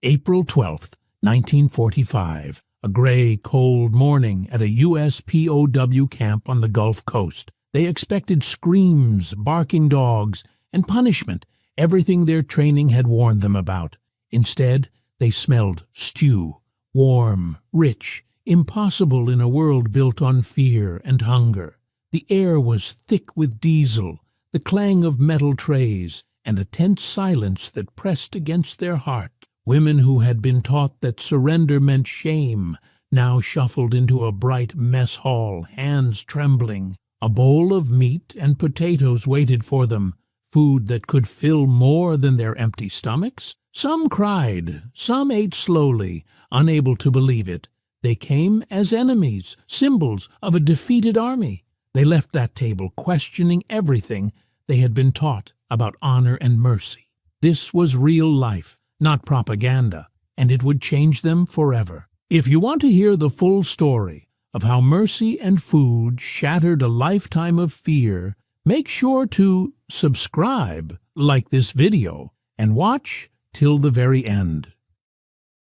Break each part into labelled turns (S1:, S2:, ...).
S1: April 12th, 1945, a gray, cold morning at a U.S. POW camp on the Gulf Coast. They expected screams, barking dogs, and punishment, everything their training had warned them about. Instead, they smelled stew, warm, rich, impossible in a world built on fear and hunger. The air was thick with diesel, the clang of metal trays, and a tense silence that pressed against their heart. Women who had been taught that surrender meant shame now shuffled into a bright mess hall, hands trembling. A bowl of meat and potatoes waited for them, food that could fill more than their empty stomachs. Some cried, some ate slowly, unable to believe it. They came as enemies, symbols of a defeated army. They left that table questioning everything they had been taught about honor and mercy. This was real life, not propaganda, and it would change them forever. If you want to hear the full story of how mercy and food shattered a lifetime of fear, make sure to subscribe, like this video, and watch till the very end.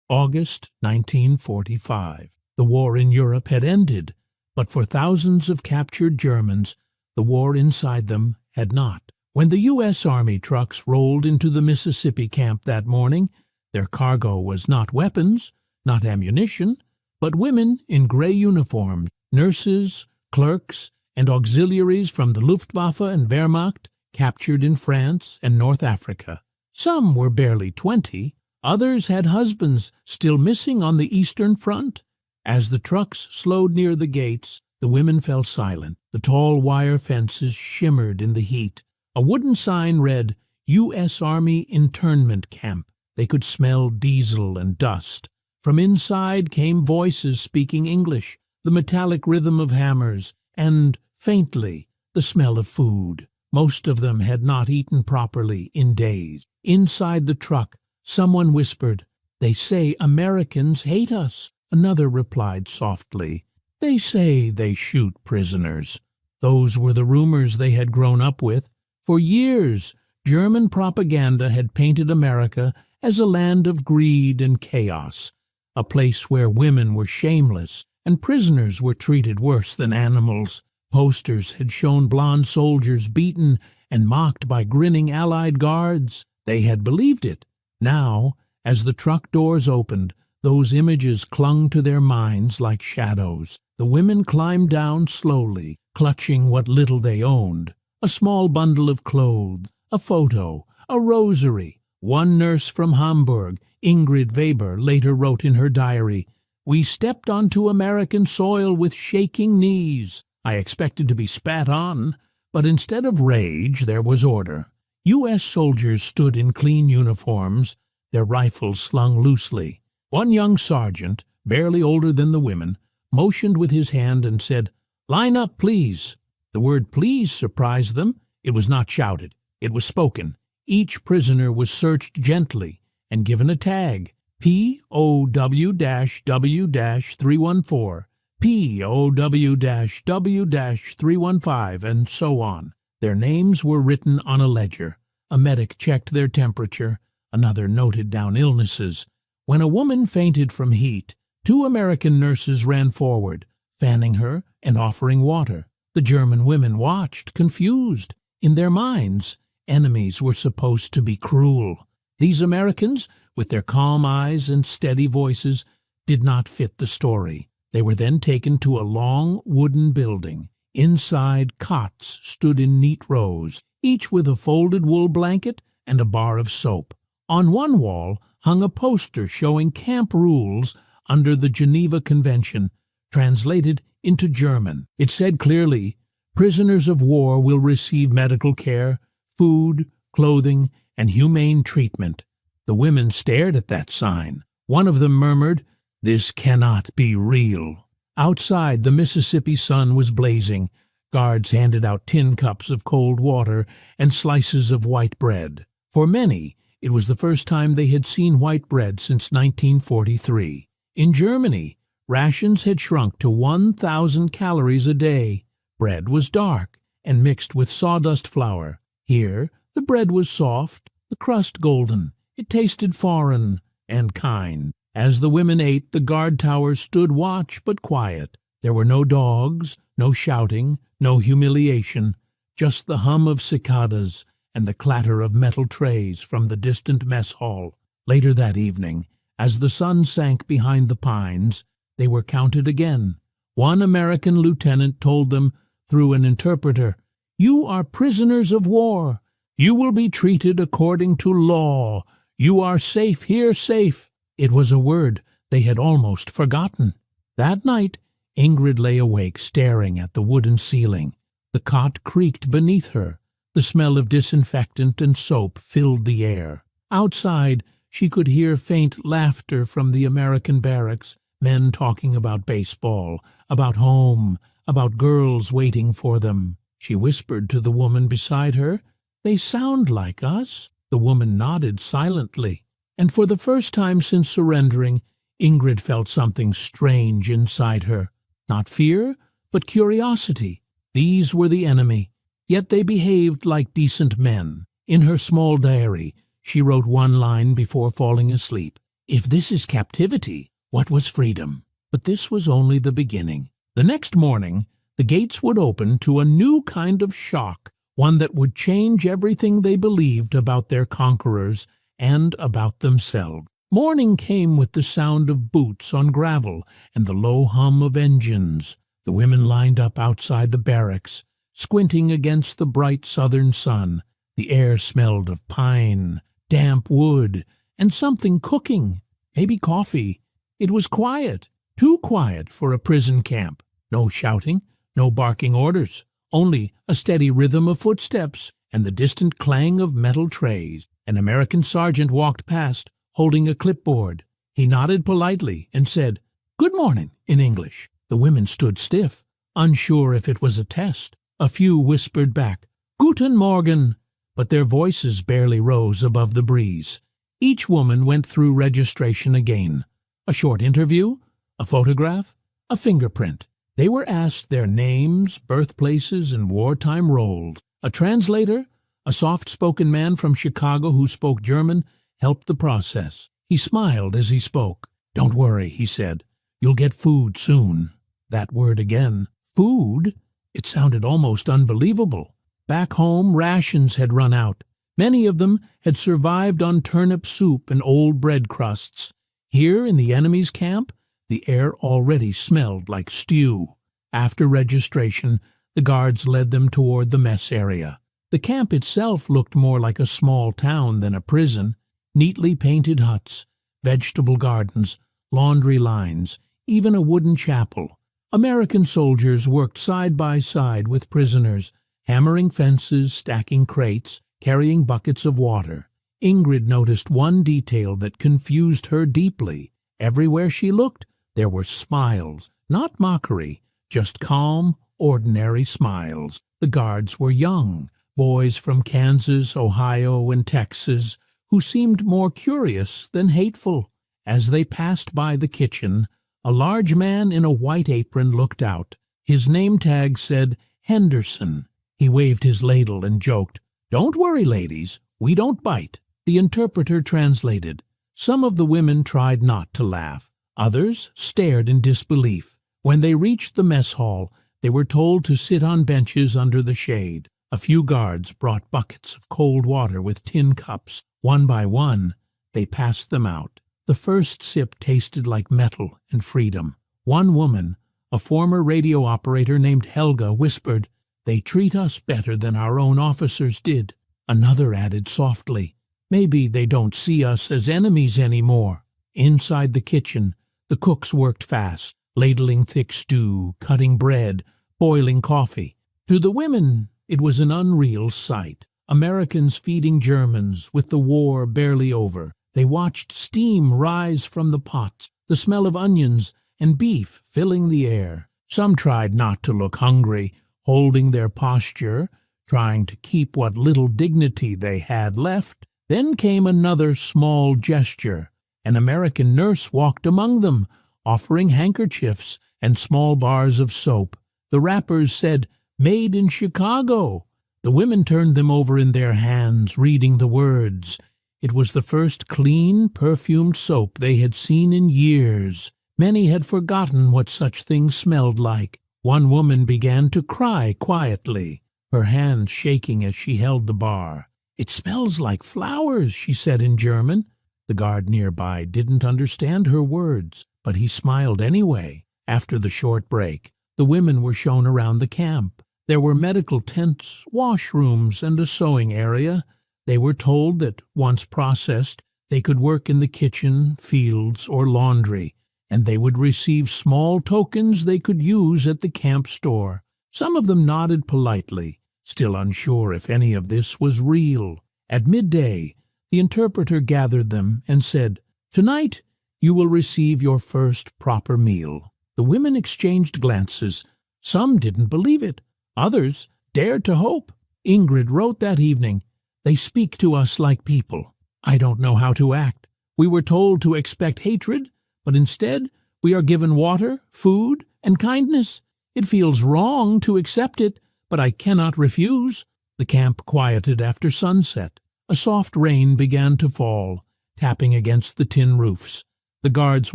S1: August 1945. The war in Europe had ended, but for thousands of captured Germans, the war inside them had not. When the U.S. Army trucks rolled into the Mississippi camp that morning, their cargo was not weapons, not ammunition, but women in gray uniforms, nurses, clerks, and auxiliaries from the Luftwaffe and Wehrmacht captured in France and North Africa. Some were barely 20, others had husbands still missing on the Eastern Front. As the trucks slowed near the gates, the women fell silent. The tall wire fences shimmered in the heat. A wooden sign read, U.S. Army Internment Camp. They could smell diesel and dust. From inside came voices speaking English, the metallic rhythm of hammers, and, faintly, the smell of food. Most of them had not eaten properly in days. Inside the truck, someone whispered, "They say Americans hate us." Another replied softly, "They say they shoot prisoners." Those were the rumors they had grown up with. For years, German propaganda had painted America as a land of greed and chaos, a place where women were shameless and prisoners were treated worse than animals. Posters had shown blonde soldiers beaten and mocked by grinning Allied guards. They had believed it. Now, as the truck doors opened, those images clung to their minds like shadows. The women climbed down slowly, clutching what little they owned. A small bundle of clothes, a photo, a rosary. One nurse from Hamburg, Ingrid Weber, later wrote in her diary, "We stepped onto American soil with shaking knees. I expected to be spat on, but instead of rage, there was order." U.S. soldiers stood in clean uniforms, their rifles slung loosely. One young sergeant, barely older than the women, motioned with his hand and said, "Line up, please." The word please surprised them. It was not shouted. It was spoken. Each prisoner was searched gently and given a tag, POW-W-314, POW-W-315, and so on. Their names were written on a ledger. A medic checked their temperature. Another noted down illnesses. When a woman fainted from heat, 2 American nurses ran forward, fanning her and offering water. The German women watched, confused. In their minds, enemies were supposed to be cruel. These Americans, with their calm eyes and steady voices, did not fit the story. They were then taken to a long wooden building. Inside, cots stood in neat rows, each with a folded wool blanket and a bar of soap. On one wall hung a poster showing camp rules under the Geneva Convention, translated into German. It said clearly, "Prisoners of war will receive medical care, food, clothing, and humane treatment." The women stared at that sign. One of them murmured, "This cannot be real." Outside, the Mississippi sun was blazing. Guards handed out tin cups of cold water and slices of white bread. For many, it was the first time they had seen white bread since 1943. In Germany, rations had shrunk to 1,000 calories a day. Bread was dark and mixed with sawdust flour. Here, the bread was soft, the crust golden. It tasted foreign, and kind. As the women ate, the guard towers stood watch but quiet. There were no dogs, no shouting, no humiliation, just the hum of cicadas and the clatter of metal trays from the distant mess hall. Later that evening, as the sun sank behind the pines, they were counted again. One American lieutenant told them through an interpreter, "You are prisoners of war. You will be treated according to law. You are safe here, safe." It was a word they had almost forgotten. That night, Ingrid lay awake staring at the wooden ceiling. The cot creaked beneath her. The smell of disinfectant and soap filled the air. Outside, she could hear faint laughter from the American barracks, men talking about baseball, about home, about girls waiting for them. She whispered to the woman beside her, "They sound like us." The woman nodded silently, and for the first time since surrendering, Ingrid felt something strange inside her. Not fear, but curiosity. These were the enemy, yet they behaved like decent men. In her small diary, she wrote one line before falling asleep. If this is captivity, what was freedom? But this was only the beginning. The next morning, the gates would open to a new kind of shock, one that would change everything they believed about their conquerors and about themselves. Morning came with the sound of boots on gravel and the low hum of engines. The women lined up outside the barracks, squinting against the bright southern sun. The air smelled of pine, damp wood, and something cooking, maybe coffee. It was quiet, too quiet for a prison camp. No shouting, no barking orders, only a steady rhythm of footsteps and the distant clang of metal trays. An American sergeant walked past, holding a clipboard. He nodded politely and said, "Good morning," in English. The women stood stiff, unsure if it was a test. A few whispered back, "Guten Morgen," but their voices barely rose above the breeze. Each woman went through registration again. A short interview, a photograph, a fingerprint. They were asked their names, birthplaces, and wartime roles. A translator, a soft-spoken man from Chicago who spoke German, helped the process. He smiled as he spoke. "Don't worry," he said. "You'll get food soon." That word again, food. It sounded almost unbelievable. Back home, rations had run out. Many of them had survived on turnip soup and old bread crusts. Here in the enemy's camp, the air already smelled like stew. After registration, the guards led them toward the mess area. The camp itself looked more like a small town than a prison. Neatly painted huts, vegetable gardens, laundry lines, even a wooden chapel. American soldiers worked side by side with prisoners, hammering fences, stacking crates, carrying buckets of water. Ingrid noticed one detail that confused her deeply. Everywhere she looked, there were smiles, not mockery, just calm, ordinary smiles. The guards were young, boys from Kansas, Ohio, and Texas, who seemed more curious than hateful. As they passed by the kitchen, a large man in a white apron looked out. His name tag said Henderson. He waved his ladle and joked, "Don't worry, ladies, we don't bite." The interpreter translated. Some of the women tried not to laugh. Others stared in disbelief. When they reached the mess hall, they were told to sit on benches under the shade. A few guards brought buckets of cold water with tin cups. One by one, they passed them out. The first sip tasted like metal and freedom. One woman, a former radio operator named Helga, whispered, "They treat us better than our own officers did." Another added softly, "Maybe they don't see us as enemies anymore." Inside the kitchen, the cooks worked fast, ladling thick stew, cutting bread, boiling coffee. To the women, it was an unreal sight. Americans feeding Germans with the war barely over. They watched steam rise from the pots, the smell of onions and beef filling the air. Some tried not to look hungry, holding their posture, trying to keep what little dignity they had left. Then came another small gesture. An American nurse walked among them, offering handkerchiefs and small bars of soap. The wrappers said, "Made in Chicago." The women turned them over in their hands, reading the words. It was the first clean, perfumed soap they had seen in years. Many had forgotten what such things smelled like. One woman began to cry quietly, her hands shaking as she held the bar. "It smells like flowers," she said in German. The guard nearby didn't understand her words, but he smiled anyway. After the short break, the women were shown around the camp. There were medical tents, washrooms, and a sewing area. They were told that, once processed, they could work in the kitchen, fields, or laundry, and they would receive small tokens they could use at the camp store. Some of them nodded politely, still unsure if any of this was real. At midday, the interpreter gathered them and said, "Tonight you will receive your first proper meal." The women exchanged glances. Some didn't believe it. Others dared to hope. Ingrid wrote that evening, "They speak to us like people. I don't know how to act. We were told to expect hatred, but instead we are given water, food, and kindness. It feels wrong to accept it, but I cannot refuse." The camp quieted after sunset. A soft rain began to fall, tapping against the tin roofs. The guards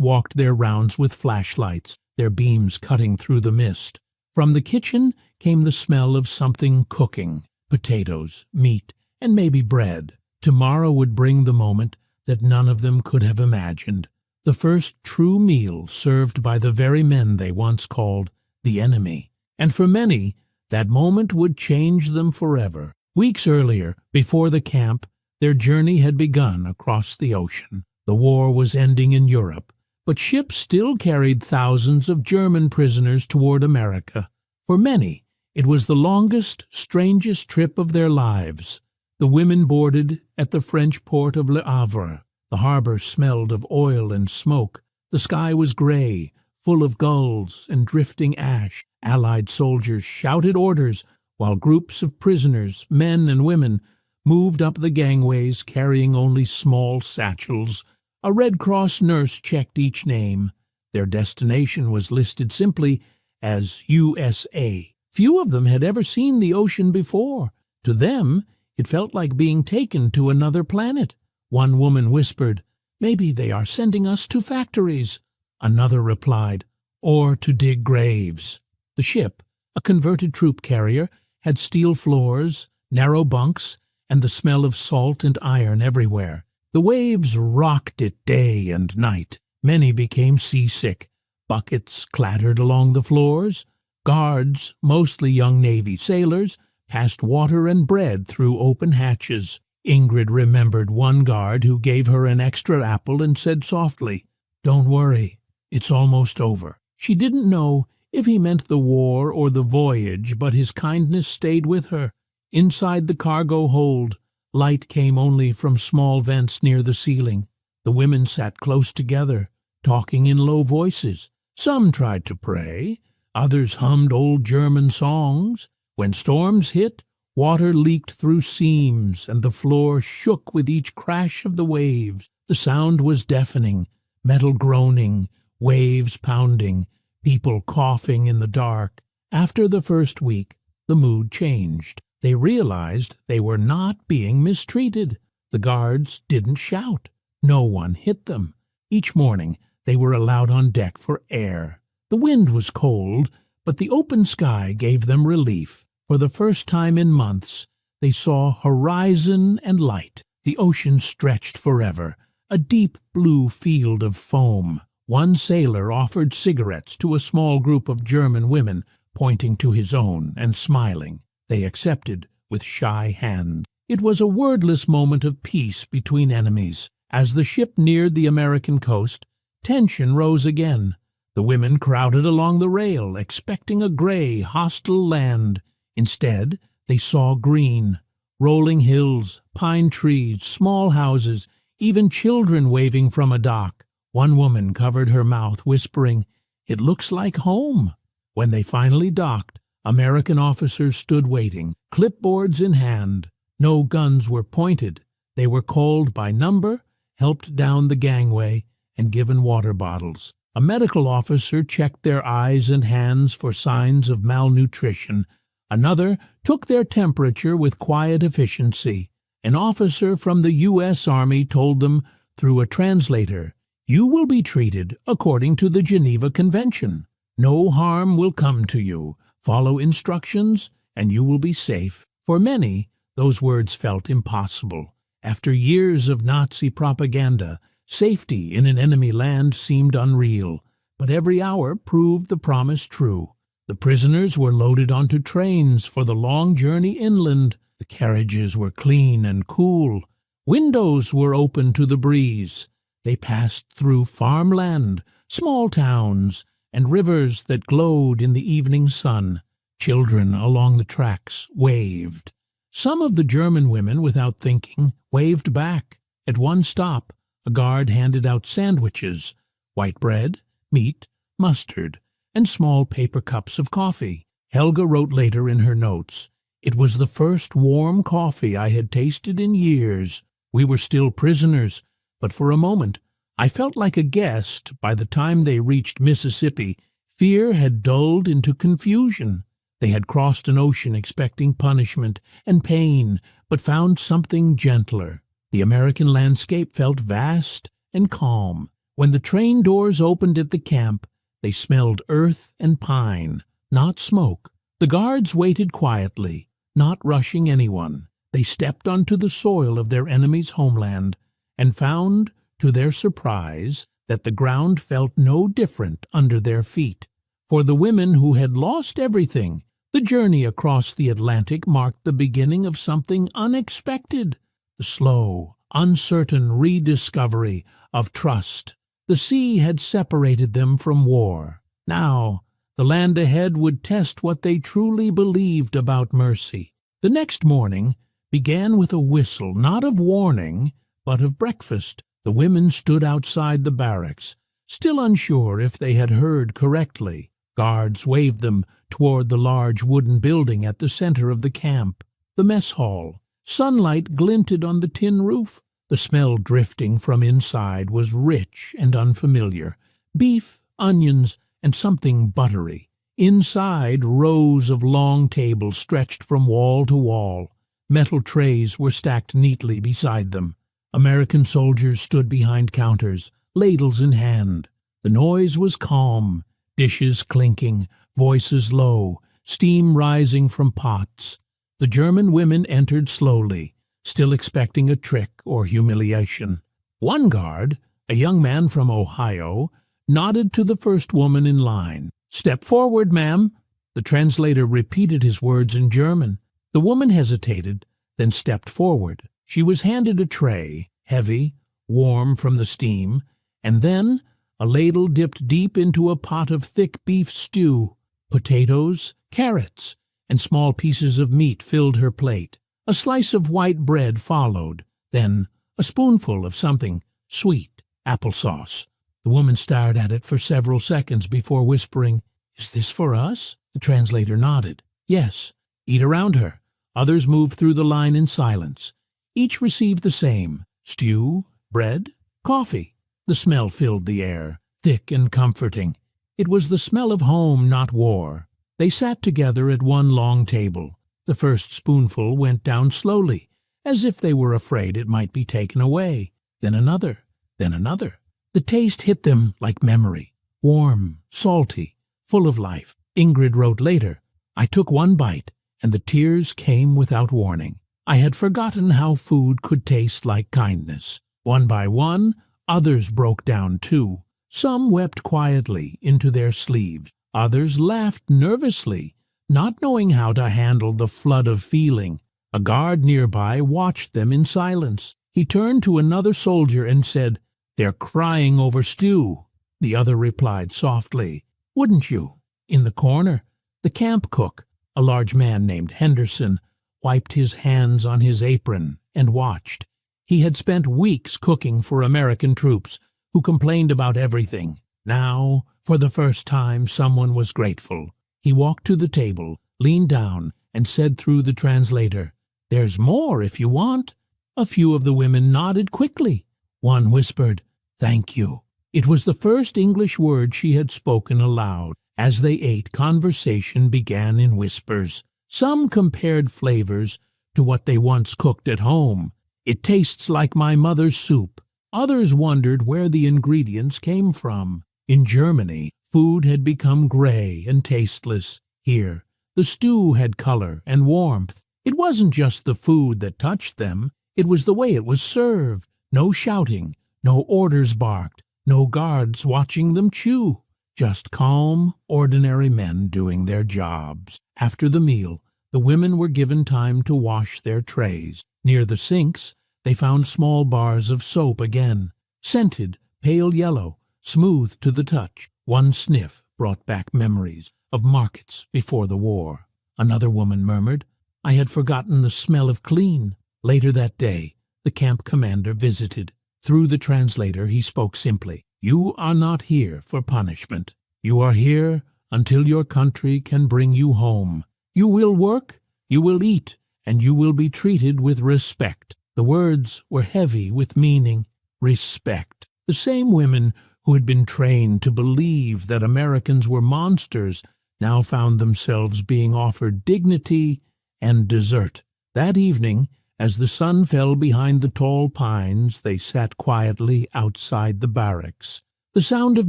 S1: walked their rounds with flashlights, their beams cutting through the mist. From the kitchen came the smell of something cooking, potatoes, meat, and maybe bread. Tomorrow would bring the moment that none of them could have imagined. The first true meal served by the very men they once called the enemy. And for many, that moment would change them forever. Weeks earlier, before the camp, their journey had begun across the ocean. The war was ending in Europe, but ships still carried thousands of German prisoners toward America. For many, it was the longest, strangest trip of their lives. The women boarded at the French port of Le Havre. The harbor smelled of oil and smoke. The sky was gray, full of gulls and drifting ash. Allied soldiers shouted orders, while groups of prisoners, men and women, moved up the gangways carrying only small satchels. A Red Cross nurse checked each name. Their destination was listed simply as USA. Few of them had ever seen the ocean before. To them, it felt like being taken to another planet. One woman whispered, "Maybe they are sending us to factories." Another replied, "Or to dig graves." The ship, a converted troop carrier, had steel floors, narrow bunks, and the smell of salt and iron everywhere. The waves rocked it day and night. Many became seasick. Buckets clattered along the floors. Guards, mostly young Navy sailors, passed water and bread through open hatches. Ingrid remembered one guard who gave her an extra apple and said softly, "Don't worry, it's almost over." She didn't know if he meant the war or the voyage, but his kindness stayed with her. Inside the cargo hold, light came only from small vents near the ceiling. The women sat close together, talking in low voices. Some tried to pray, others hummed old German songs. When storms hit, water leaked through seams, and the floor shook with each crash of the waves. The sound was deafening, metal groaning, waves pounding, people coughing in the dark. After the first week, the mood changed. They realized they were not being mistreated. The guards didn't shout. No one hit them. Each morning, they were allowed on deck for air. The wind was cold, but the open sky gave them relief. For the first time in months, they saw horizon and light. The ocean stretched forever, a deep blue field of foam. One sailor offered cigarettes to a small group of German women, pointing to his own and smiling. They accepted with shy hand. It was a wordless moment of peace between enemies. As the ship neared the American coast, tension rose again. The women crowded along the rail, expecting a gray, hostile land. Instead, they saw green, rolling hills, pine trees, small houses, even children waving from a dock. One woman covered her mouth, whispering, "It looks like home." When they finally docked, American officers stood waiting, clipboards in hand. No guns were pointed. They were called by number, helped down the gangway, and given water bottles. A medical officer checked their eyes and hands for signs of malnutrition. Another took their temperature with quiet efficiency. An officer from the U.S. Army told them through a translator, "You will be treated according to the Geneva Convention. No harm will come to you. Follow instructions, and you will be safe." For many, those words felt impossible. After years of Nazi propaganda, safety in an enemy land seemed unreal, but every hour proved the promise true. The prisoners were loaded onto trains for the long journey inland. The carriages were clean and cool. Windows were open to the breeze. They passed through farmland, small towns, and rivers that glowed in the evening sun. Children along the tracks waved. Some of the German women, without thinking, waved back. At one stop, a guard handed out sandwiches, white bread, meat, mustard, and small paper cups of coffee. Helga wrote later in her notes, "It was the first warm coffee I had tasted in years. We were still prisoners, but for a moment I felt like a guest. By the time they reached Mississippi, fear had dulled into confusion. They had crossed an ocean expecting punishment and pain, but found something gentler. The American landscape felt vast and calm. When the train doors opened at the camp, they smelled earth and pine, not smoke. The guards waited quietly, not rushing anyone. They stepped onto the soil of their enemy's homeland and found, to their surprise, that the ground felt no different under their feet. For the women who had lost everything, the journey across the Atlantic marked the beginning of something unexpected, the slow, uncertain rediscovery of trust. The sea had separated them from war. Now, the land ahead would test what they truly believed about mercy. The next morning began with a whistle, not of warning, but of breakfast. The women stood outside the barracks, still unsure if they had heard correctly. Guards waved them toward the large wooden building at the center of the camp, the mess hall. Sunlight glinted on the tin roof. The smell drifting from inside was rich and unfamiliar. Beef, onions, and something buttery. Inside, rows of long tables stretched from wall to wall. Metal trays were stacked neatly beside them. American soldiers stood behind counters, ladles in hand. The noise was calm, dishes clinking, voices low, steam rising from pots. The German women entered slowly, still expecting a trick or humiliation. One guard, a young man from Ohio, nodded to the first woman in line. "Step forward, ma'am." The translator repeated his words in German. The woman hesitated, then stepped forward. She was handed a tray, heavy, warm from the steam, and then a ladle dipped deep into a pot of thick beef stew. Potatoes, carrots, and small pieces of meat filled her plate. A slice of white bread followed, then a spoonful of something sweet, applesauce. The woman stared at it for several seconds before whispering, "Is this for us?" The translator nodded. "Yes, eat around her." Others moved through the line in silence. Each received the same: stew, bread, coffee. The smell filled the air, thick and comforting. It was the smell of home, not war. They sat together at one long table. The first spoonful went down slowly, as if they were afraid it might be taken away. Then another, then another. The taste hit them like memory, warm, salty, full of life. Ingrid wrote later, "I took one bite, and the tears came without warning. I had forgotten how food could taste like kindness." One by one, others broke down too. Some wept quietly into their sleeves. Others laughed nervously, not knowing how to handle the flood of feeling. A guard nearby watched them in silence. He turned to another soldier and said, "They're crying over stew." The other replied softly, "Wouldn't you?" In the corner, the camp cook, a large man named Henderson, wiped his hands on his apron and watched. He had spent weeks cooking for American troops who complained about everything. Now, for the first time, someone was grateful. He walked to the table, leaned down, and said through the translator, "There's more if you want." A few of the women nodded quickly. One whispered, "Thank you." It was the first English word she had spoken aloud. As they ate, conversation began in whispers. Some compared flavors to what they once cooked at home. "It tastes like my mother's soup." Others wondered where the ingredients came from. In Germany, food had become gray and tasteless. Here, the stew had color and warmth. It wasn't just the food that touched them, it was the way it was served. No shouting, no orders barked, no guards watching them chew. Just calm, ordinary men doing their jobs. After the meal, the women were given time to wash their trays. Near the sinks, they found small bars of soap again, scented, pale yellow, smooth to the touch. One sniff brought back memories of markets before the war. Another woman murmured, "I had forgotten the smell of clean." Later that day, the camp commander visited. Through the translator, he spoke simply, "You are not here for punishment. You are here until your country can bring you home. You will work, you will eat, and you will be treated with respect." The words were heavy with meaning. Respect. The same women who had been trained to believe that Americans were monsters now found themselves being offered dignity and dessert. That evening, as the sun fell behind the tall pines, they sat quietly outside the barracks. The sound of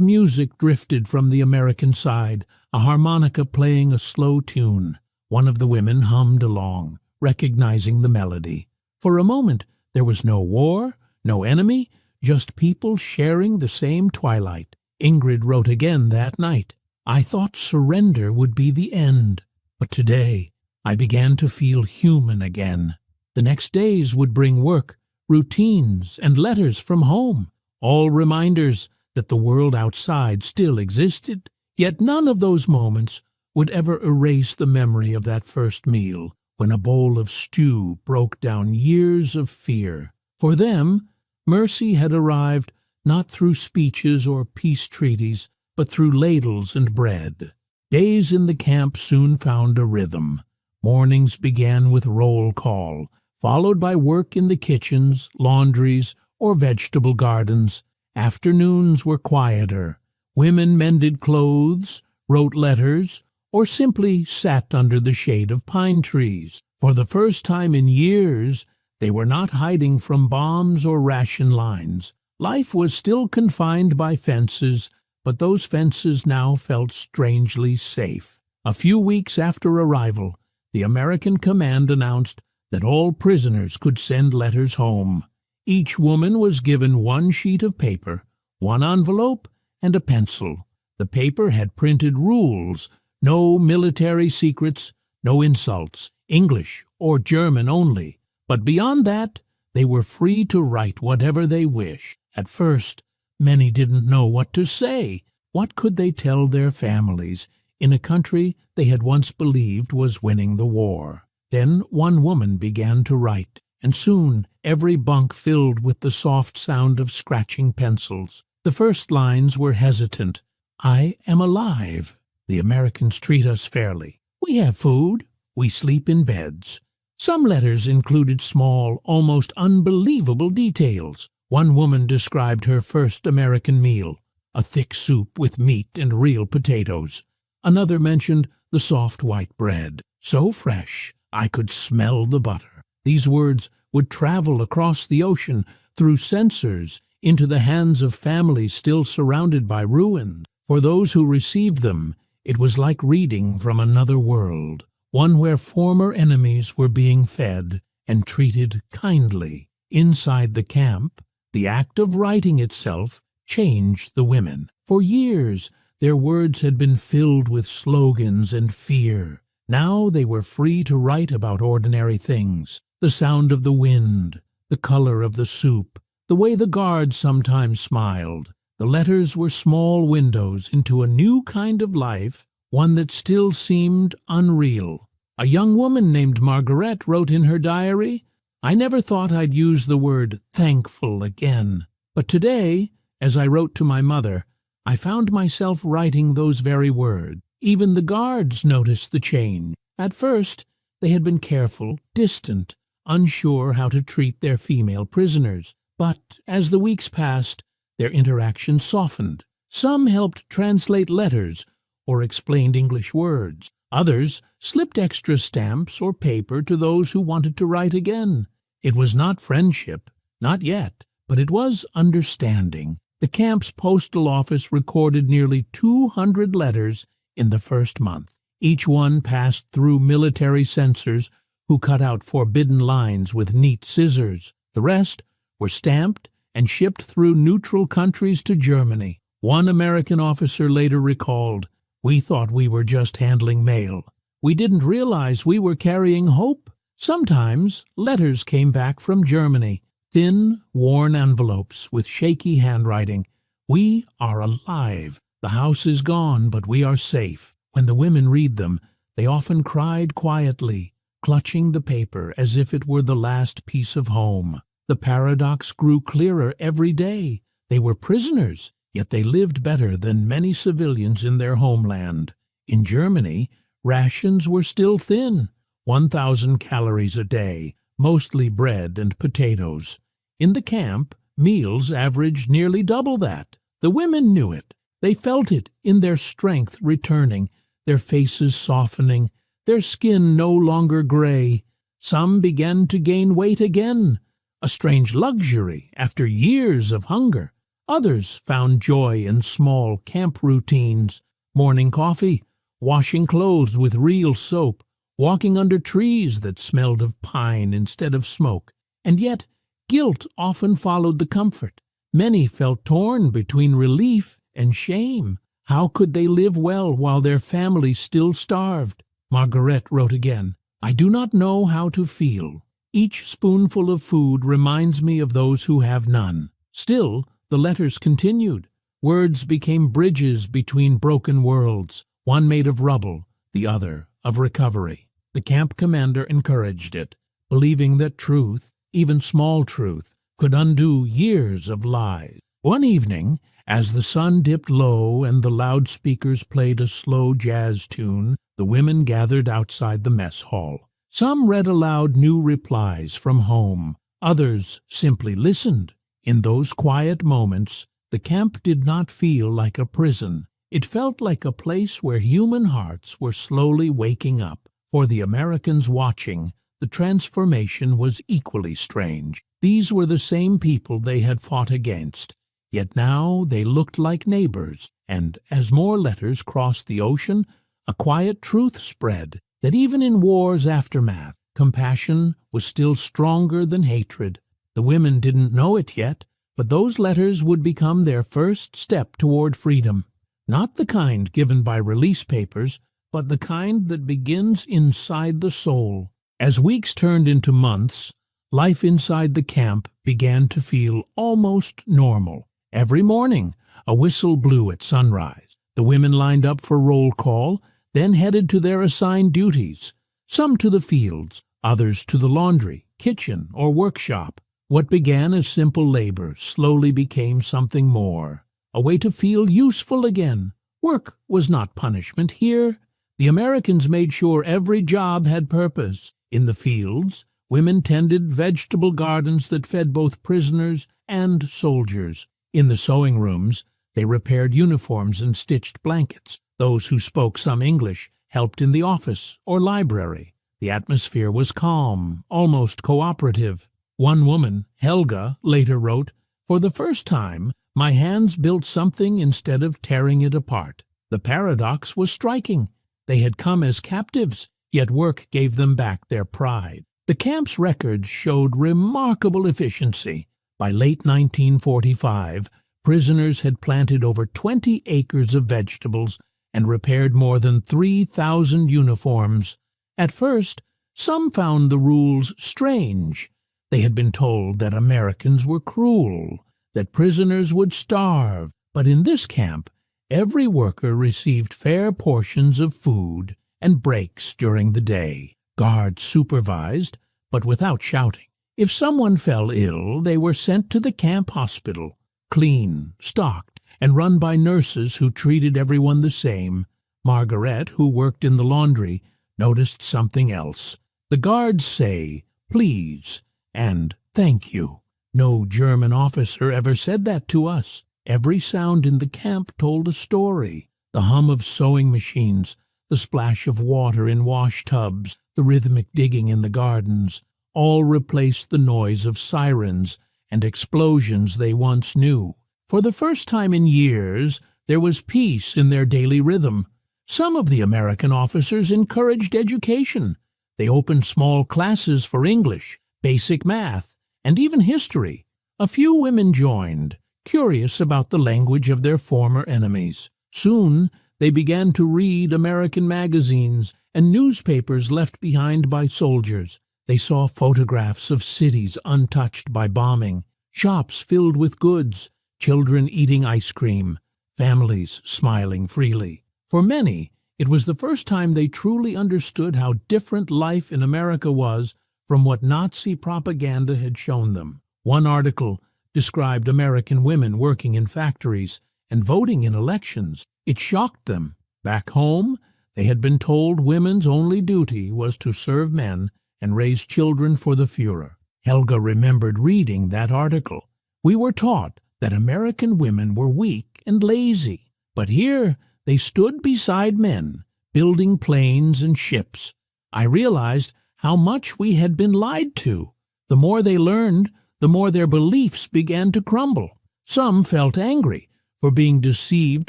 S1: music drifted from the American side, a harmonica playing a slow tune. One of the women hummed along, recognizing the melody. For a moment, there was no war, no enemy, just people sharing the same twilight. Ingrid wrote again that night, "I thought surrender would be the end, but today I began to feel human again." The next days would bring work, routines, and letters from home, all reminders that the world outside still existed. Yet none of those moments would ever erase the memory of that first meal, when a bowl of stew broke down years of fear. For them, mercy had arrived not through speeches or peace treaties, but through ladles and bread. Days in the camp soon found a rhythm. Mornings began with roll call, followed by work in the kitchens, laundries, or vegetable gardens. Afternoons were quieter. Women mended clothes, wrote letters, or simply sat under the shade of pine trees. For the first time in years, they were not hiding from bombs or ration lines. Life was still confined by fences, but those fences now felt strangely safe. A few weeks after arrival, the American command announced that all prisoners could send letters home. Each woman was given one sheet of paper, one envelope, and a pencil. The paper had printed rules: no military secrets, no insults, English or German only. But beyond that, they were free to write whatever they wished. At first, many didn't know what to say. What could they tell their families in a country they had once believed was winning the war? Then one woman began to write, and soon every bunk filled with the soft sound of scratching pencils. The first lines were hesitant. "I am alive. The Americans treat us fairly. We have food. We sleep in beds." Some letters included small, almost unbelievable details. One woman described her first American meal, a thick soup with meat and real potatoes. Another mentioned the soft white bread, so fresh I could smell the butter. These words would travel across the ocean, through censors, into the hands of families still surrounded by ruin. For those who received them, it was like reading from another world, one where former enemies were being fed and treated kindly. Inside the camp, the act of writing itself changed the women. For years, their words had been filled with slogans and fear. Now they were free to write about ordinary things: the sound of the wind, the color of the soup, the way the guards sometimes smiled. The letters were small windows into a new kind of life, one that still seemed unreal. A young woman named Margaret wrote in her diary, "I never thought I'd use the word thankful again. But today, as I wrote to my mother, I found myself writing those very words. Even the guards noticed the change. At first, they had been careful, distant, unsure how to treat their female prisoners. But as the weeks passed, their interaction softened. Some helped translate letters or explained English words. Others slipped extra stamps or paper to those who wanted to write again. It was not friendship, not yet, but it was understanding. The camp's postal office recorded nearly 200 letters in the first month. Each one passed through military censors who cut out forbidden lines with neat scissors. The rest were stamped and shipped through neutral countries to Germany. One American officer later recalled, "We thought we were just handling mail. We didn't realize we were carrying hope." Sometimes letters came back from Germany, thin, worn envelopes with shaky handwriting. "We are alive. The house is gone, but we are safe." When the women read them, they often cried quietly, clutching the paper as if it were the last piece of home. The paradox grew clearer every day. They were prisoners, yet they lived better than many civilians in their homeland. In Germany, rations were still thin, 1,000 calories a day, mostly bread and potatoes. In the camp, meals averaged nearly double that. The women knew it. They felt it in their strength returning, their faces softening, their skin no longer gray. Some began to gain weight again, a strange luxury after years of hunger. Others found joy in small camp routines, morning coffee, washing clothes with real soap, walking under trees that smelled of pine instead of smoke. And yet, guilt often followed the comfort. Many felt torn between relief and shame. How could they live well while their families still starved? Margaret wrote again, "I do not know how to feel. Each spoonful of food reminds me of those who have none." Still, the letters continued. Words became bridges between broken worlds, one made of rubble, the other of recovery. The camp commander encouraged it, believing that truth, even small truth, could undo years of lies. One evening, as the sun dipped low and the loudspeakers played a slow jazz tune, the women gathered outside the mess hall. Some read aloud new replies from home. Others simply listened. In those quiet moments, the camp did not feel like a prison. It felt like a place where human hearts were slowly waking up. For the Americans watching, the transformation was equally strange. These were the same people they had fought against, yet now they looked like neighbors. And as more letters crossed the ocean, a quiet truth spread that even in war's aftermath, compassion was still stronger than hatred. The women didn't know it yet, but those letters would become their first step toward freedom. Not the kind given by release papers, but the kind that begins inside the soul. As weeks turned into months, life inside the camp began to feel almost normal. Every morning, a whistle blew at sunrise. The women lined up for roll call, then headed to their assigned duties, some to the fields, others to the laundry, kitchen, or workshop. What began as simple labor slowly became something more, a way to feel useful again. Work was not punishment here. The Americans made sure every job had purpose. In the fields, women tended vegetable gardens that fed both prisoners and soldiers. In the sewing rooms, they repaired uniforms and stitched blankets. Those who spoke some English helped in the office or library. The atmosphere was calm, almost cooperative. One woman, Helga, later wrote, "For the first time, my hands built something instead of tearing it apart." The paradox was striking. They had come as captives, yet work gave them back their pride. The camp's records showed remarkable efficiency. By late 1945, prisoners had planted over 20 acres of vegetables and repaired more than 3,000 uniforms. At first, some found the rules strange. They had been told that Americans were cruel, that prisoners would starve. But in this camp, every worker received fair portions of food and breaks during the day. Guards supervised, but without shouting. If someone fell ill, they were sent to the camp hospital, clean, stocked, and run by nurses who treated everyone the same. Margaret, who worked in the laundry, noticed something else. The guards say, "Please," and "Thank you." No German officer ever said that to us. Every sound in the camp told a story. The hum of sewing machines, the splash of water in wash tubs, the rhythmic digging in the gardens. all replaced the noise of sirens and explosions they once knew. For the first time in years, there was peace in their daily rhythm. Some of the American officers encouraged education. They opened small classes for English, basic math, and even history. A few women joined, curious about the language of their former enemies. Soon, they began to read American magazines and newspapers left behind by soldiers. They saw photographs of cities untouched by bombing, shops filled with goods, children eating ice cream, families smiling freely. For many, it was the first time they truly understood how different life in America was from what Nazi propaganda had shown them. One article described American women working in factories and voting in elections. It shocked them. Back home, they had been told women's only duty was to serve men and raise children for the Führer. Helga remembered reading that article. We were taught that American women were weak and lazy, but here they stood beside men, building planes and ships. I realized how much we had been lied to. The more they learned, the more their beliefs began to crumble. Some felt angry for being deceived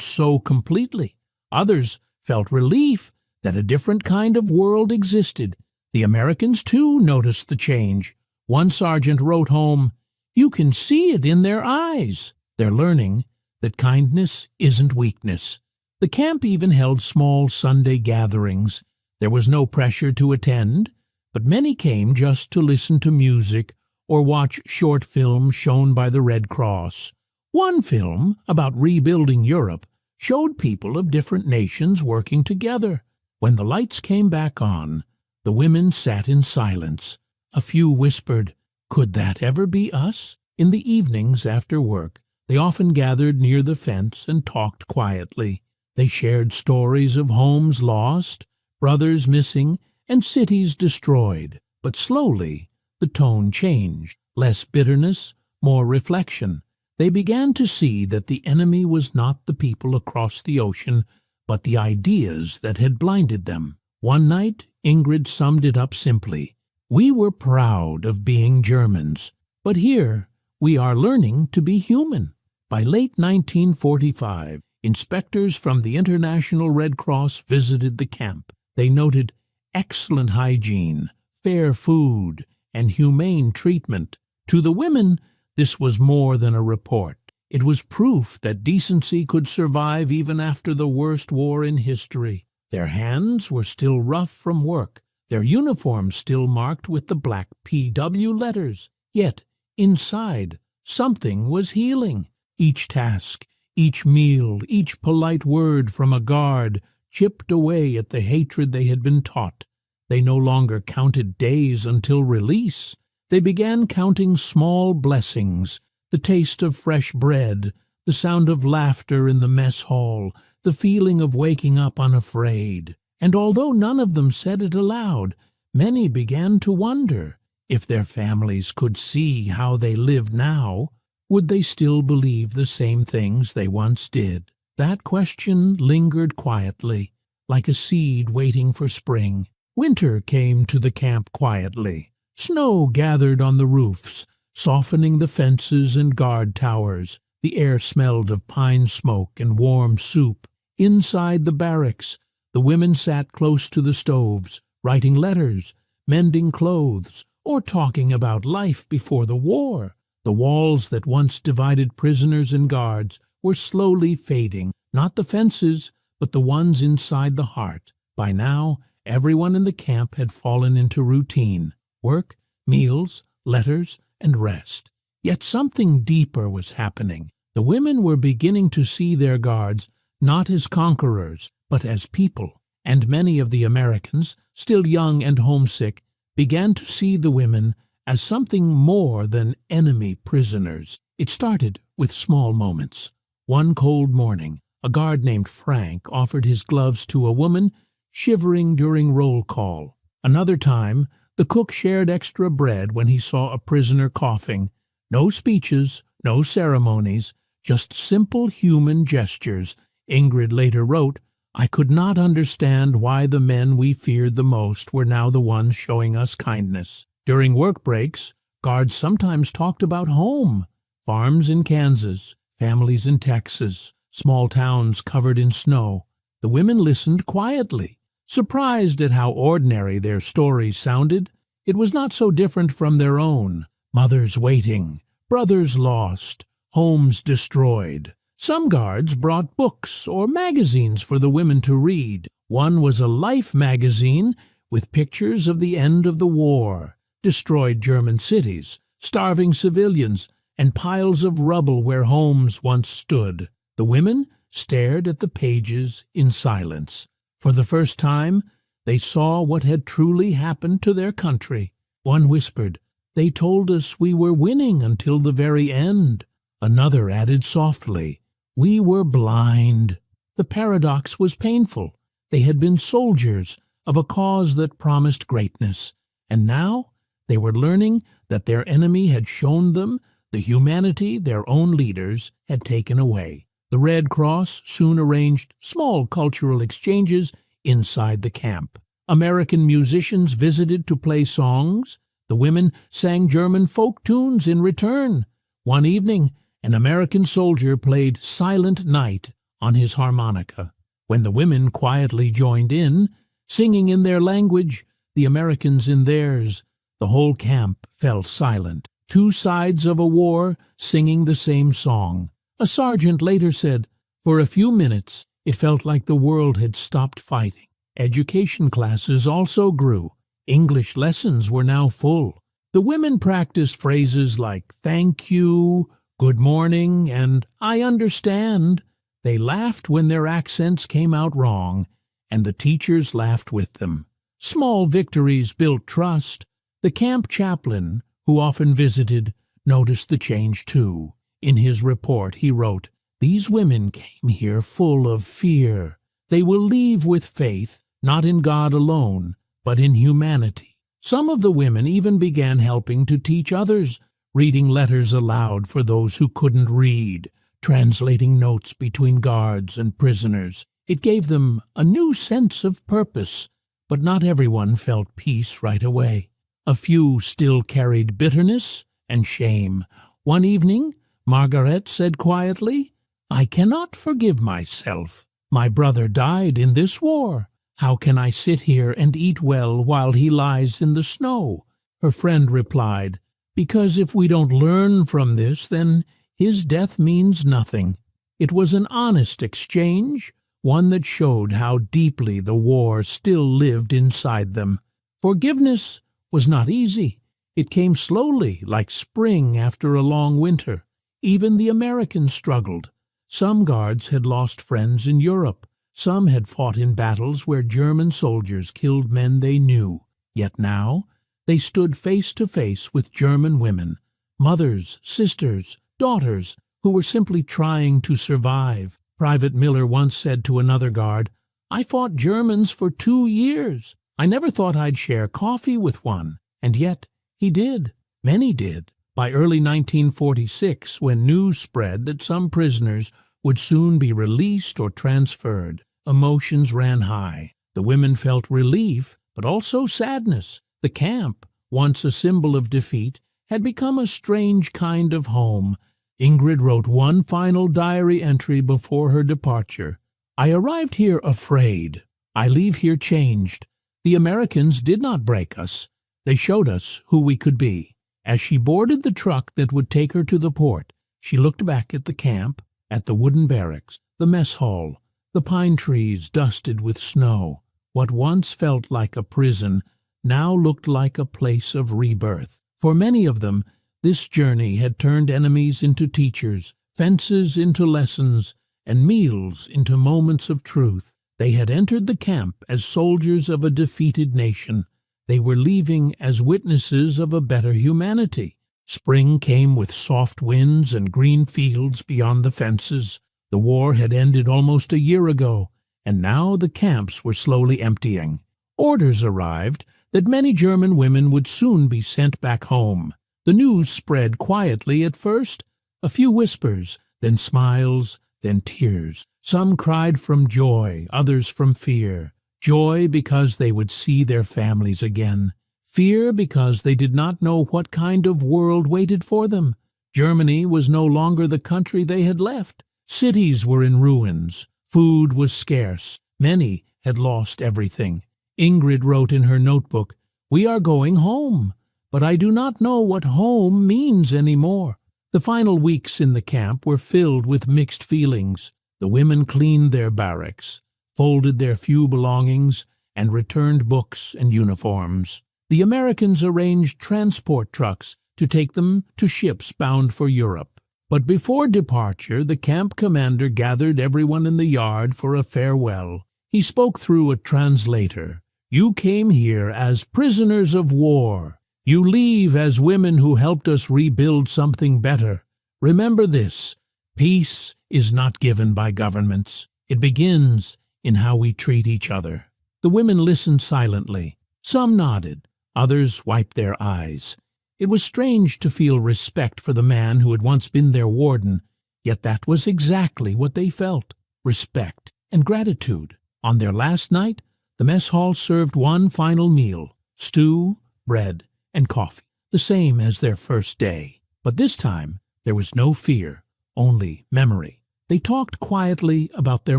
S1: so completely. Others felt relief that a different kind of world existed. The Americans, too, noticed the change. One sergeant wrote home, "You can see it in their eyes." They're learning that kindness isn't weakness. The camp even held small Sunday gatherings. There was no pressure to attend, but many came just to listen to music or watch short films shown by the Red Cross. One film, about rebuilding Europe, showed people of different nations working together. When the lights came back on, the women sat in silence. A few whispered, "Could that ever be us?" In the evenings after work, they often gathered near the fence and talked quietly. They shared stories of homes lost, brothers missing, and cities destroyed. But slowly, the tone changed. Less bitterness, more reflection. They began to see that the enemy was not the people across the ocean, but the ideas that had blinded them. One night, Ingrid summed it up simply. "We were proud of being Germans, but here we are learning to be human." By late 1945, inspectors from the International Red Cross visited the camp. They noted excellent hygiene, fair food, and humane treatment. To the women, this was more than a report. It was proof that decency could survive even after the worst war in history. Their hands were still rough from work, their uniforms still marked with the black PW letters. Yet, inside, something was healing. Each task, each meal, each polite word from a guard chipped away at the hatred they had been taught. They no longer counted days until release. They began counting small blessings, the taste of fresh bread, the sound of laughter in the mess hall, the feeling of waking up unafraid. And although none of them said it aloud, many began to wonder if their families could see how they lived now, would they still believe the same things they once did? That question lingered quietly, like a seed waiting for spring. Winter came to the camp quietly. Snow gathered on the roofs, softening the fences and guard towers. The air smelled of pine smoke and warm soup. Inside the barracks, the women sat close to the stoves, writing letters, mending clothes, or talking about life before the war. The walls that once divided prisoners and guards were slowly fading, not the fences, but the ones inside the heart. By now, everyone in the camp had fallen into routine. Work, meals, letters, and rest. Yet something deeper was happening. The women were beginning to see their guards not as conquerors, but as people, and many of the Americans, still young and homesick, began to see the women as something more than enemy prisoners. It started with small moments. One cold morning, a guard named Frank offered his gloves to a woman shivering during roll call. Another time, the cook shared extra bread when he saw a prisoner coughing. No speeches, no ceremonies, just simple human gestures. Ingrid later wrote, "I could not understand why the men we feared the most were now the ones showing us kindness." During work breaks, guards sometimes talked about home, farms in Kansas, families in Texas, small towns covered in snow. The women listened quietly, surprised at how ordinary their stories sounded. It was not so different from their own. Mothers waiting, brothers lost, homes destroyed. Some guards brought books or magazines for the women to read. One was a Life magazine with pictures of the end of the war, destroyed German cities, starving civilians, and piles of rubble where homes once stood. The women stared at the pages in silence. For the first time, they saw what had truly happened to their country. One whispered, "They told us we were winning until the very end." Another added softly, "We were blind." The paradox was painful. They had been soldiers of a cause that promised greatness, and now they were learning that their enemy had shown them the humanity their own leaders had taken away. The Red Cross soon arranged small cultural exchanges inside the camp. American musicians visited to play songs. The women sang German folk tunes in return. One evening, an American soldier played Silent Night on his harmonica. When the women quietly joined in, singing in their language, the Americans in theirs, the whole camp fell silent. Two sides of a war singing the same song. A sergeant later said, "For a few minutes, it felt like the world had stopped fighting." Education classes also grew. English lessons were now full. The women practiced phrases like "thank you," "good morning," and "I understand." They laughed when their accents came out wrong, and the teachers laughed with them. Small victories built trust. The camp chaplain, who often visited, noticed the change too. In his report he wrote, "These women came here full of fear. They will leave with faith, not in God alone, but in humanity." Some of the women even began helping to teach others, reading letters aloud for those who couldn't read, translating notes between guards and prisoners. It gave them a new sense of purpose, but not everyone felt peace right away. A few still carried bitterness and shame. One evening, Margaret said quietly, "I cannot forgive myself. My brother died in this war. How can I sit here and eat well while he lies in the snow?" Her friend replied, "Because if we don't learn from this, then his death means nothing." It was an honest exchange, one that showed how deeply the war still lived inside them. Forgiveness was not easy. It came slowly, like spring after a long winter. Even the Americans struggled. Some guards had lost friends in Europe. Some had fought in battles where German soldiers killed men they knew. Yet now they stood face to face with German women, mothers, sisters, daughters, who were simply trying to survive. Private Miller once said to another guard, "I fought Germans for 2 years. I never thought I'd share coffee with one." And yet he did. Many did. By early 1946, when news spread that some prisoners would soon be released or transferred, emotions ran high. The women felt relief, but also sadness. The camp, once a symbol of defeat, had become a strange kind of home. Ingrid wrote one final diary entry before her departure. "I arrived here afraid. I leave here changed. The Americans did not break us. They showed us who we could be." As she boarded the truck that would take her to the port, she looked back at the camp, at the wooden barracks, the mess hall, the pine trees dusted with snow. What once felt like a prison now looked like a place of rebirth. For many of them, this journey had turned enemies into teachers, fences into lessons, and meals into moments of truth. They had entered the camp as soldiers of a defeated nation. They were leaving as witnesses of a better humanity. Spring came with soft winds and green fields beyond the fences. The war had ended almost a year ago, and now the camps were slowly emptying. Orders arrived that many German women would soon be sent back home. The news spread quietly at first, a few whispers, then smiles, then tears. Some cried from joy, others from fear. Joy because they would see their families again. Fear because they did not know what kind of world waited for them. Germany was no longer the country they had left. Cities were in ruins. Food was scarce. Many had lost everything. Ingrid wrote in her notebook, "We are going home, but I do not know what home means anymore." The final weeks in the camp were filled with mixed feelings. The women cleaned their barracks, folded their few belongings, and returned books and uniforms. The Americans arranged transport trucks to take them to ships bound for Europe. But before departure, the camp commander gathered everyone in the yard for a farewell. He spoke through a translator. "You came here as prisoners of war. You leave as women who helped us rebuild something better. Remember this, peace is not given by governments. It begins in how we treat each other." The women listened silently. Some nodded, others wiped their eyes. It was strange to feel respect for the man who had once been their warden, yet that was exactly what they felt, respect and gratitude. On their last night, the mess hall served one final meal, stew, bread, and coffee, the same as their first day. But this time, there was no fear, only memory. They talked quietly about their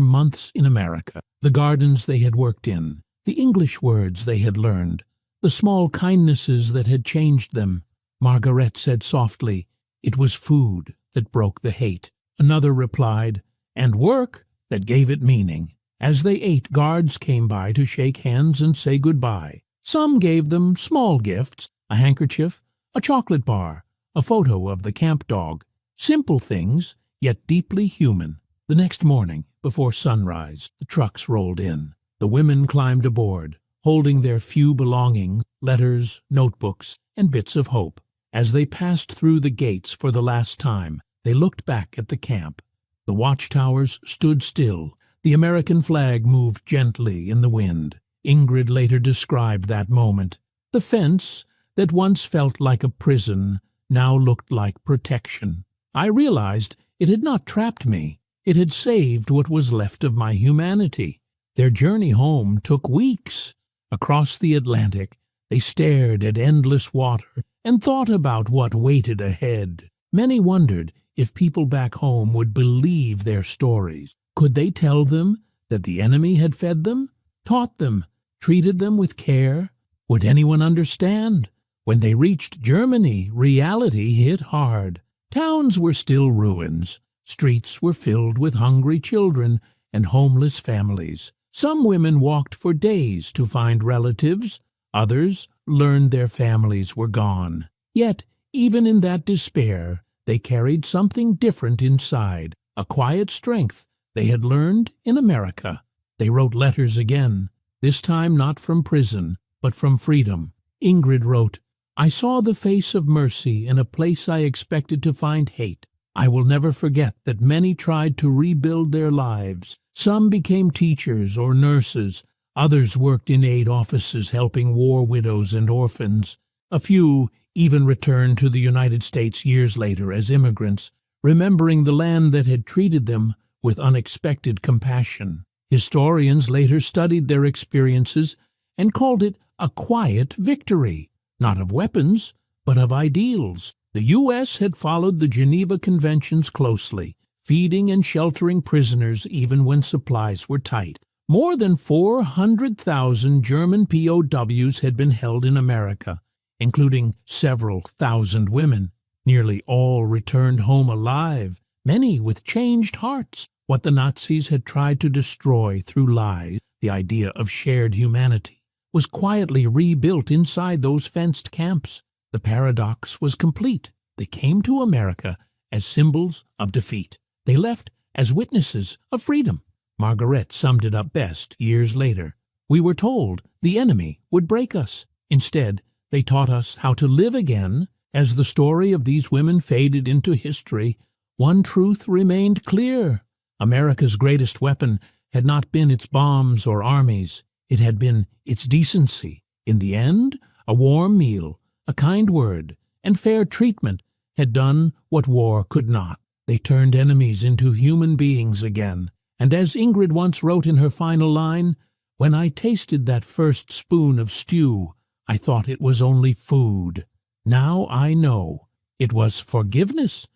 S1: months in America, the gardens they had worked in, the English words they had learned, the small kindnesses that had changed them. Margaret said softly, "It was food that broke the hate." Another replied, "And work that gave it meaning." As they ate, guards came by to shake hands and say goodbye. Some gave them small gifts, a handkerchief, a chocolate bar, a photo of the camp dog. Simple things, yet deeply human. The next morning, before sunrise, the trucks rolled in. The women climbed aboard, holding their few belongings, letters, notebooks, and bits of hope. As they passed through the gates for the last time, they looked back at the camp. The watchtowers stood still. The American flag moved gently in the wind. Ingrid later described that moment. The fence, that once felt like a prison, now looked like protection. I realized it had not trapped me. It had saved what was left of my humanity. Their journey home took weeks. Across the Atlantic, they stared at endless water and thought about what waited ahead. Many wondered if people back home would believe their stories. Could they tell them that the enemy had fed them, taught them, treated them with care? Would anyone understand? When they reached Germany, reality hit hard. Towns were still ruins. Streets were filled with hungry children and homeless families. Some women walked for days to find relatives. Others learned their families were gone. Yet, even in that despair, they carried something different inside, a quiet strength they had learned in America. They wrote letters again, this time not from prison, but from freedom. Ingrid wrote, "I saw the face of mercy in a place I expected to find hate. I will never forget that many tried to rebuild their lives. Some became teachers or nurses. Others worked in aid offices helping war widows and orphans. A few even returned to the United States years later as immigrants, remembering the land that had treated them with unexpected compassion. Historians later studied their experiences and called it a quiet victory, not of weapons, but of ideals. The U.S. had followed the Geneva Conventions closely, feeding and sheltering prisoners even when supplies were tight. More than 400,000 German POWs had been held in America, including several thousand women. Nearly all returned home alive, many with changed hearts. What the Nazis had tried to destroy through lies, the idea of shared humanity, was quietly rebuilt inside those fenced camps. The paradox was complete. They came to America as symbols of defeat. They left as witnesses of freedom. Margaret summed it up best years later. "We were told the enemy would break us. Instead, they taught us how to live again." As the story of these women faded into history, one truth remained clear. America's greatest weapon had not been its bombs or armies. It had been its decency. In the end, a warm meal, a kind word, and fair treatment had done what war could not. They turned enemies into human beings again. And as Ingrid once wrote in her final line, "When I tasted that first spoon of stew, I thought it was only food. Now I know. It was forgiveness